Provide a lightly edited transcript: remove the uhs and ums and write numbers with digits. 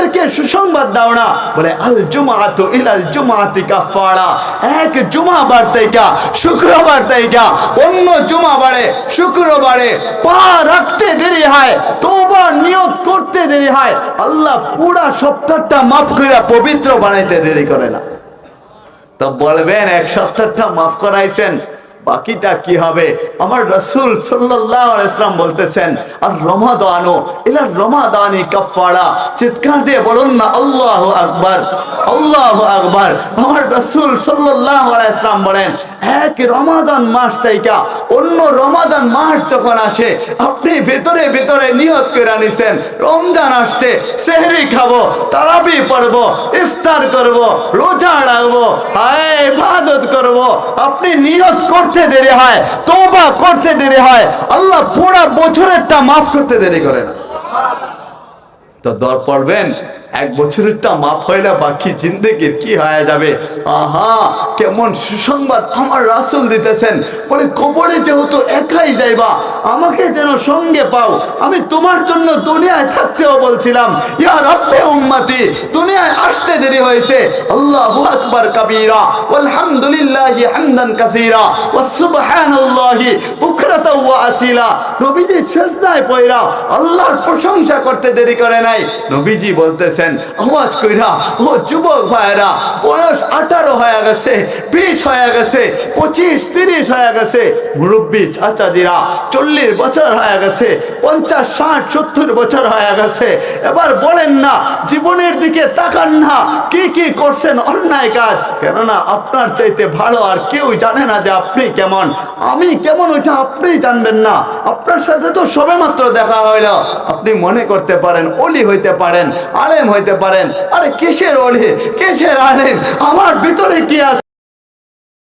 তাদেরকে সুসংবাদ দাও না। বলে আল জুমাআতু ইলাল জুমাআতি কাফারা, এক জুমা বার থেকে শুক্রবার থেকে অন্য জুমা বারে শুক্রবারে পা রাখতে দেরি হয়, তওবা নিয়ত করতে দেরি হয়, আল্লাহ পুরা সপ্তাহটা মাফ করে পবিত্র বানাইতে দেরি করে না। তো বলবেন এক সপ্তাহটা মাফ করাইছেন, বাকিটা কি হবে? আমার রাসূল সাল্লাল্লাহু আলাইহি ওয়াসাল্লাম বলতেছেন আর রমাদানু ইলা রমাদানি কাফারা। চিৎকার দিয়ে বলুন না আল্লাহু আকবার, আল্লাহু আকবার। আমার রাসূল সাল্লাল্লাহু আলাইহি ওয়াসাল্লাম বলেন এক রমাদান মাস থেকে অন্য রমাদান মাস যখন আসে, আপনি ভেতরে ভেতরে নিয়ত করে নিছেন রমজান আসছে, সেহরি খাবো, তারাবি পড়বো, ইফতার করব, রোজা রাখবো, ইবাদত করব, আপনি নিয়ত করতে দেরি হয়, তওবা করতে দেরি হয়, আল্লাহ পুরা বছরেরটা মাফ করতে দেরি করে না। তো দর পড়বেন এক বছরেরটা মাফ হইলে বাকি জিন্দেগির কি হয়ে যাবে? আহা, কেমন সুসংবাদ আমার রাসূল দিতেছেন। বলে কবরে যেহেতু একাই যাইবা, আমাকে যেন সঙ্গে পাও। আমি তোমার জন্য দুনিয়ায় থাকতেও বলছিলাম ইয়া রাব্বে উম্মতি, দুনিয়ায় আসতে দেরি হয়েছে, আল্লাহু আকবার কাবীরা আলহামদুলিল্লাহি হামদান কাসীরা ওয়া সুবহানাল্লাহি বুকরাতাও ওয়া আসিলা। নবীজি সিজদায় পড়া আল্লাহর প্রশংসা করতে দেরি করে নাই। নবীজি বলতেছেন আওয়াজ কইরা, ও যুবক ভাইরা, বয়স 18 হয়ে গেছে, 20 হয়ে গেছে, 25 30 হয়ে গেছে, মুরব্বী চাচাজিরা 40 বছর হয়ে গেছে, 50 60 70 বছর হয়ে গেছে, এবার বলেন না জীবনের দিকে তাকান না, কি কি করছেন অন্যায় কাজ। কেননা আপনার চাইতে ভালো আর কেউ জানে না যে আপনি কেমন, আমি কেমন, ওইটা আপনি জানবেন না। আপনার সাথে তো সবেমাত্র দেখা হইল, আপনি মনে করতে পারেন ওলি হইতে পারেন, আলেম হইতে পারেন। আরে কিসের ওলি, কিসের আলেম, আমার ভিতরে কি আছে